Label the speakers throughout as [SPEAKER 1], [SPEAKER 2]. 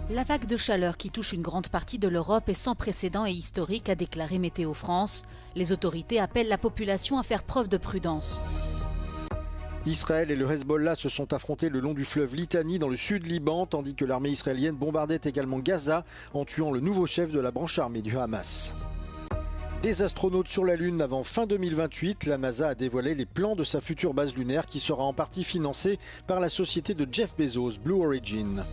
[SPEAKER 1] La vague de chaleur qui touche une grande partie de l'Europe est sans précédent et historique, a déclaré Météo France. Les autorités appellent la population à faire preuve de prudence.
[SPEAKER 2] Israël et le Hezbollah se sont affrontés le long du fleuve Litani dans le sud Liban, tandis que l'armée israélienne bombardait également Gaza en tuant le nouveau chef de la branche armée du Hamas. Des astronautes sur la Lune avant fin 2028, la NASA a dévoilé les plans de sa future base lunaire qui sera en partie financée par la société de Jeff Bezos, Blue Origin.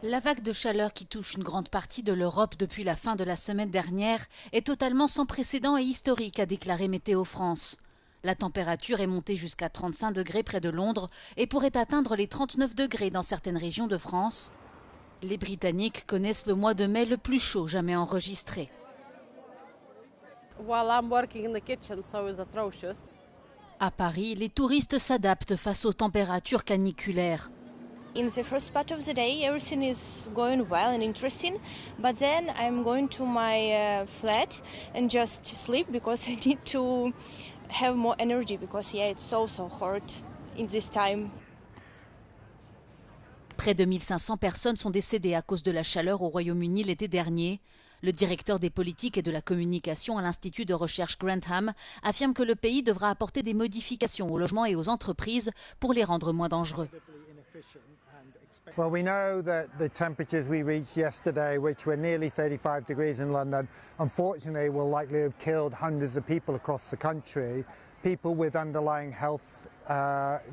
[SPEAKER 1] La vague de chaleur qui touche une grande partie de l'Europe depuis la fin de la semaine dernière est totalement sans précédent et historique, a déclaré Météo France. La température est montée jusqu'à 35 degrés près de Londres et pourrait atteindre les 39 degrés dans certaines régions de France. Les Britanniques connaissent le mois de mai le plus chaud jamais enregistré. À Paris, les touristes s'adaptent face aux températures caniculaires.
[SPEAKER 3] In the first part of the day, everything is going well and interesting, but then I'm going to my flat and just sleep because I need to have more energy because it's so hot in this time.
[SPEAKER 1] Près de 1500 personnes sont décédées à cause de la chaleur au Royaume-Uni l'été dernier. Le directeur des politiques et de la communication à l'Institut de recherche Grantham affirme que le pays devra apporter des modifications aux logements et aux entreprises pour les rendre moins dangereux.
[SPEAKER 4] Well, we know that the temperatures we reached yesterday, which were nearly 35 degrees in London, unfortunately will likely have killed hundreds of people across the country, people with underlying health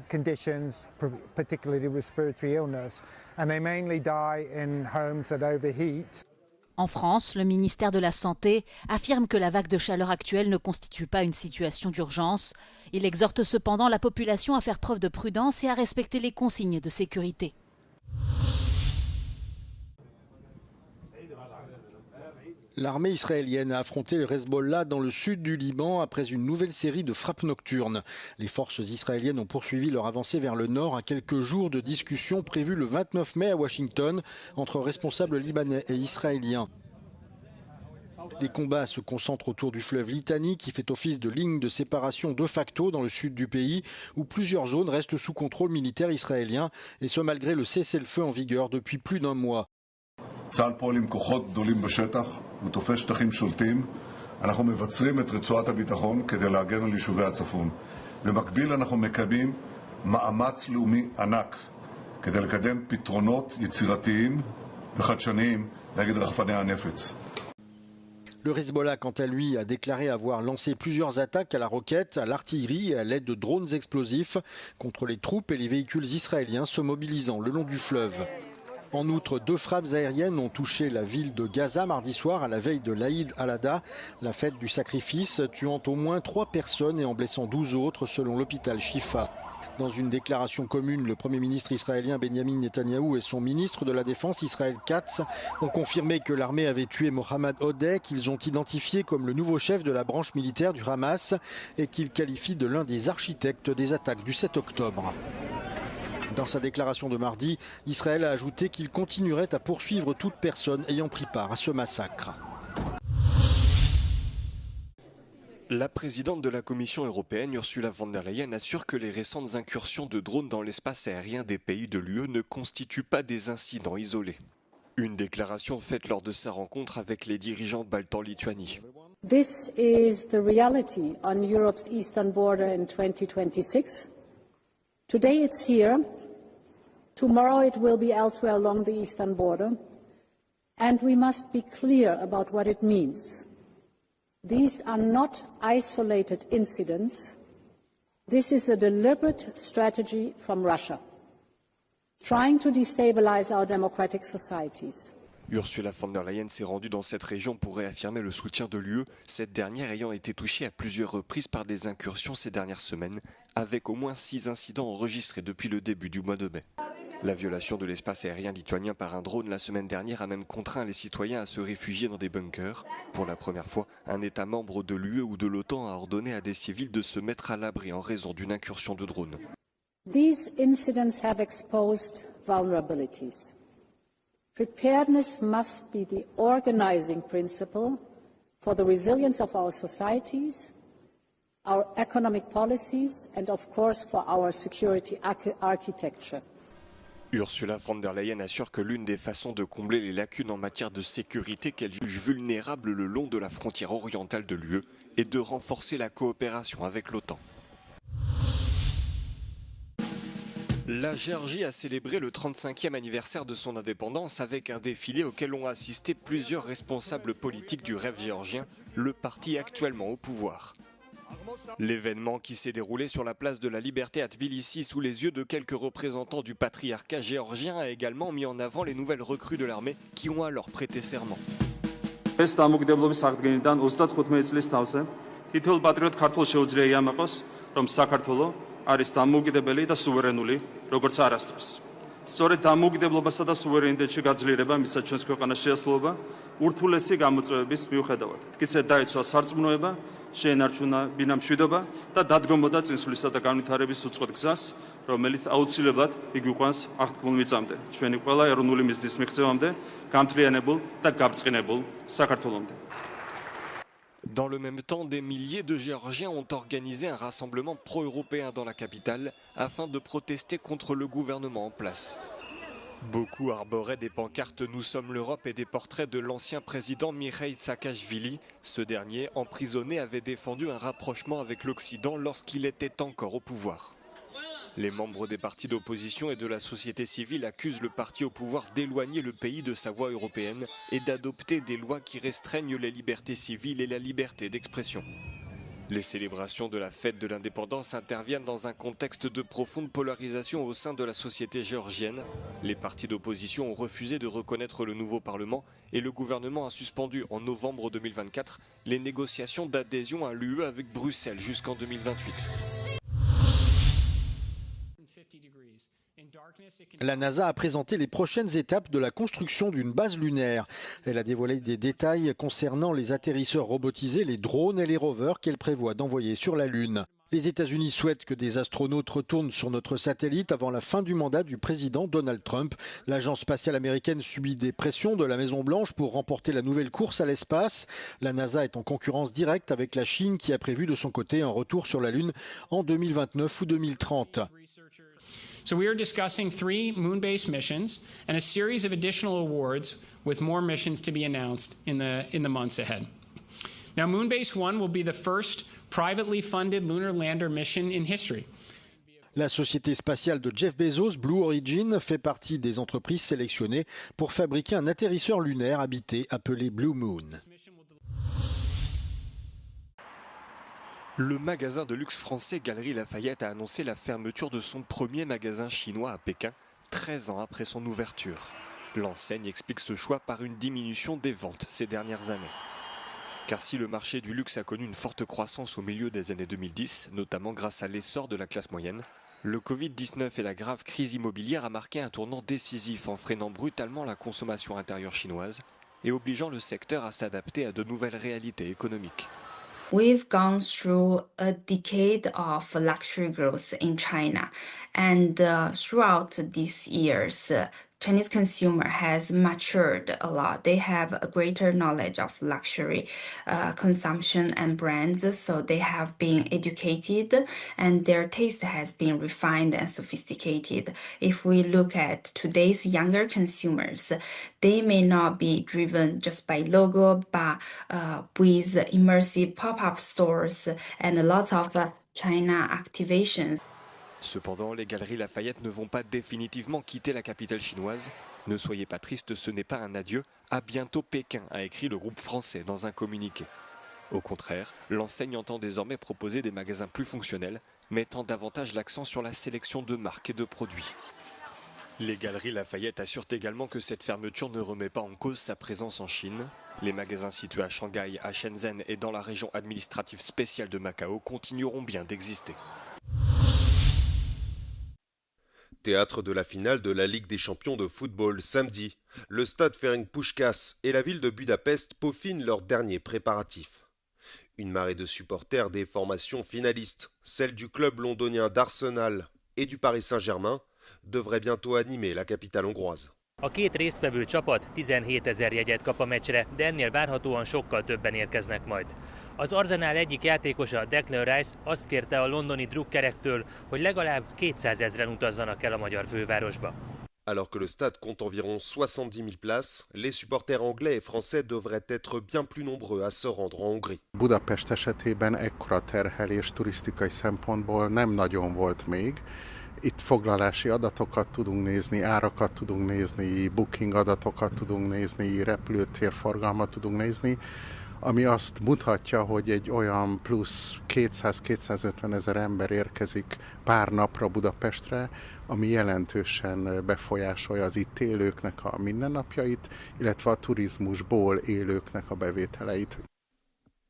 [SPEAKER 4] conditions, particularly respiratory illness, and they mainly die in homes that overheat.
[SPEAKER 1] En France, le ministère de la Santé affirme que la vague de chaleur actuelle ne constitue pas une situation d'urgence. Il exhorte cependant la population à faire preuve de prudence et à respecter les consignes de sécurité.
[SPEAKER 2] L'armée israélienne a affronté le Hezbollah dans le sud du Liban après une nouvelle série de frappes nocturnes. Les forces israéliennes ont poursuivi leur avancée vers le nord à quelques jours de discussions prévues le 29 mai à Washington entre responsables libanais et israéliens. Les combats se concentrent autour du fleuve Litani qui fait office de ligne de séparation de facto dans le sud du pays où plusieurs zones restent sous contrôle militaire israélien et ce malgré le cessez-le-feu en vigueur depuis plus d'un mois.
[SPEAKER 5] הוא תופס שטחים שולטים, אנחנו מבצרים את רצועת הביטחון כדי להגן על יישובי הצפון. במקביל אנחנו מקיימים מאמץ לאומי ענק כדי לקדם פתרונות יצירתיים וחדשניים נגד רחפני הנפץ.
[SPEAKER 2] Le Hezbollah, quant à lui, a déclaré avoir lancé plusieurs attaques à la roquette, à l'artillerie et à l'aide de drones explosifs contre les troupes et les véhicules israéliens se mobilisant le long du fleuve. En outre, 2 frappes aériennes ont touché la ville de Gaza mardi soir à la veille de l'Aïd al-Adha, la fête du sacrifice, tuant au moins 3 personnes et en blessant 12 autres selon l'hôpital Shifa. Dans une déclaration commune, le Premier ministre israélien Benjamin Netanyahou et son ministre de la Défense Israël Katz ont confirmé que l'armée avait tué Mohamed Odeh, qu'ils ont identifié comme le nouveau chef de la branche militaire du Hamas et qu'ils qualifient de l'un des architectes des attaques du 7 octobre. Dans sa déclaration de mardi, Israël a ajouté qu'il continuerait à poursuivre toute personne ayant pris part à ce massacre.
[SPEAKER 6] La présidente de la Commission européenne, Ursula von der Leyen, assure que les récentes incursions de drones dans l'espace aérien des pays de l'UE ne constituent pas des incidents isolés. Une déclaration faite lors de sa rencontre avec les dirigeants baltes en Lituanie.
[SPEAKER 7] This is the reality on Europe's eastern border in 2026. Today it's here. Tomorrow it will be elsewhere along the eastern border, and we must be clear about what it means. These are not isolated incidents. This is a deliberate strategy from Russia, trying to destabilize our democratic societies.
[SPEAKER 6] Ursula von der Leyen s'est rendue dans cette région pour réaffirmer le soutien de l'UE, cette dernière ayant été touchée à plusieurs reprises par des incursions ces dernières semaines, avec au moins 6 incidents enregistrés depuis le début du mois de mai. La violation de l'espace aérien lituanien par un drone la semaine dernière a même contraint les citoyens à se réfugier dans des bunkers. Pour la première fois, un État membre de l'UE ou de l'OTAN a ordonné à des civils de se mettre à l'abri en raison d'une incursion de drone.
[SPEAKER 7] These incidents have exposed vulnerabilities. Preparedness must be the organizing principle for the resilience of our societies our economic policies, and of course for our security architecture.
[SPEAKER 6] Ursula von der Leyen assure que l'une des façons de combler les lacunes en matière de sécurité qu'elle juge vulnérables le long de la frontière orientale de l'UE est de renforcer la coopération avec l'OTAN. La Géorgie a célébré le 35e anniversaire de son indépendance avec un défilé auquel ont assisté plusieurs responsables politiques du rêve géorgien, le parti actuellement au pouvoir. L'événement qui s'est déroulé sur la place de la Liberté à Tbilissi sous les yeux de quelques représentants du patriarcat géorgien a également mis en avant les nouvelles recrues de l'armée qui ont alors prêté serment.
[SPEAKER 8] არის დამოუკიდებელი და სუვერენული, როგორც არასდროს. სწორედ დამოუკიდებლობასა და სუვერენიტეტში გაძლიერება მისცა ჩვენს ქვეყანას შეასრულება ურთულესი გამოწვევების მიუხედავად. მტკიცედ დაიცვა სარწმუნოება, შეენარჩუნა ბინამშვიდობა და დადგომოდა წინსვლისა და განვითარების უწყოთ გზას, რომელიც აუცილებლად იგვიყვანს აღთქმულ მიწამდე, ჩვენი ყველა ეროვნული მიზნის მიღწევამდე, გამთლიანებულ და გაბრწყინებულ საქართველომდე.
[SPEAKER 6] Dans le même temps, des milliers de Géorgiens ont organisé un rassemblement pro-européen dans la capitale afin de protester contre le gouvernement en place. Beaucoup arboraient des pancartes « Nous sommes l'Europe » et des portraits de l'ancien président Mikhaïl Saakashvili. Ce dernier, emprisonné, avait défendu un rapprochement avec l'Occident lorsqu'il était encore au pouvoir. Les membres des partis d'opposition et de la société civile accusent le parti au pouvoir d'éloigner le pays de sa voie européenne et d'adopter des lois qui restreignent les libertés civiles et la liberté d'expression. Les célébrations de la fête de l'indépendance interviennent dans un contexte de profonde polarisation au sein de la société géorgienne. Les partis d'opposition ont refusé de reconnaître le nouveau Parlement et le gouvernement a suspendu en novembre 2024 les négociations d'adhésion à l'UE avec Bruxelles jusqu'en 2028.
[SPEAKER 2] La NASA a présenté les prochaines étapes de la construction d'une base lunaire. Elle a dévoilé des détails concernant les atterrisseurs robotisés, les drones et les rovers qu'elle prévoit d'envoyer sur la Lune. Les États-Unis souhaitent que des astronautes retournent sur notre satellite avant la fin du mandat du président Donald Trump. L'agence spatiale américaine subit des pressions de la Maison-Blanche pour remporter la nouvelle course à l'espace. La NASA est en concurrence directe avec la Chine qui a prévu de son côté un retour sur la Lune en 2029 ou 2030.
[SPEAKER 9] So we are discussing 3 moon-based missions and a series of additional awards with more missions to be announced in the months ahead. Now, Moonbase 1 will be the first privately funded lunar lander mission in history.
[SPEAKER 2] La société spatiale de Jeff Bezos, Blue Origin, fait partie des entreprises sélectionnées pour fabriquer un atterrisseur lunaire habité appelé Blue Moon.
[SPEAKER 6] Le magasin de luxe français Galeries Lafayette a annoncé la fermeture de son premier magasin chinois à Pékin, 13 ans après son ouverture. L'enseigne explique ce choix par une diminution des ventes ces dernières années. Car si le marché du luxe a connu une forte croissance au milieu des années 2010, notamment grâce à l'essor de la classe moyenne, le Covid-19 et la grave crise immobilière a marqué un tournant décisif en freinant brutalement la consommation intérieure chinoise et obligeant le secteur à s'adapter à de nouvelles réalités économiques.
[SPEAKER 10] We've gone through a decade of luxury growth in China, and throughout these years, Chinese consumer has matured a lot. They have a greater knowledge of luxury consumption and brands, so they have been educated and their taste has been refined and sophisticated. If we look at today's younger consumers, they may not be driven just by logo, but with immersive pop-up stores and lots of China activations.
[SPEAKER 6] Cependant, les Galeries Lafayette ne vont pas définitivement quitter la capitale chinoise. Ne soyez pas tristes, ce n'est pas un adieu. À bientôt Pékin, a écrit le groupe français dans un communiqué. Au contraire, l'enseigne entend désormais proposer des magasins plus fonctionnels, mettant davantage l'accent sur la sélection de marques et de produits. Les Galeries Lafayette assurent également que cette fermeture ne remet pas en cause sa présence en Chine. Les magasins situés à Shanghai, à Shenzhen et dans la région administrative spéciale de Macao continueront bien d'exister.
[SPEAKER 11] Théâtre de la finale de la Ligue des champions de football samedi. Le stade Ferencz-Puskás et la ville de Budapest peaufinent leurs derniers préparatifs. Une marée de supporters des formations finalistes, celles du club londonien d'Arsenal et du Paris Saint-Germain, devrait bientôt animer la capitale hongroise.
[SPEAKER 12] A két résztvevő csapat 17 000 jegyet kap a meccsre, de ennél várhatóan sokkal többen érkeznek majd. Az Arsenal egyik játékosa, Declan Rice azt kérte a londoni drukkerektől, hogy legalább 200 000-en utazzanak el a magyar fővárosba.
[SPEAKER 11] Alors que le stade compte environ 70 000 places, les supporters anglais et français devraient être bien plus nombreux à se rendre en Hongrie.
[SPEAKER 13] Budapest esetében ekkora terhelés turisztikai szempontból nem nagyon volt még. Itt foglalási adatokat tudunk nézni, árakat tudunk nézni, booking adatokat tudunk nézni, repülőtérforgalmat tudunk nézni, ami azt mutatja, hogy egy olyan plusz 200-250 000 ember érkezik pár napra Budapestre, ami jelentősen befolyásolja az itt élőknek a mindennapjait, illetve a turizmusból élőknek a bevételeit.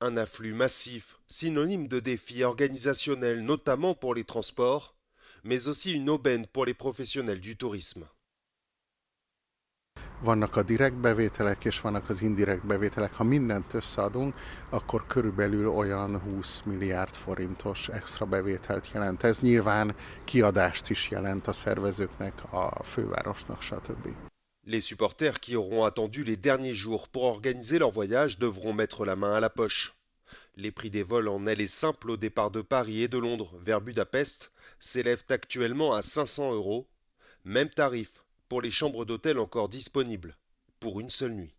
[SPEAKER 11] Un afflux massif, synonyme de défis organisationnels notamment pour les transports, mais aussi une aubaine pour les professionnels du tourisme.
[SPEAKER 13] Vannak a direkt bevételek és vannak az indirekt bevételek. Ha mindent összeadunk, akkor körülbelül olyan 20 milliárd forintos extra bevételt jelent. Ez nyilván kiadást is jelent a szervezőknek, a fővárosnak, stb.
[SPEAKER 11] Les supporters qui auront attendu les derniers jours pour organiser leur voyage devront mettre la main à la poche. Les prix des vols en aile et simple au départ de Paris et de Londres vers Budapest s'élèvent actuellement à 500 €. Même tarif pour les chambres d'hôtel encore disponibles pour une seule nuit.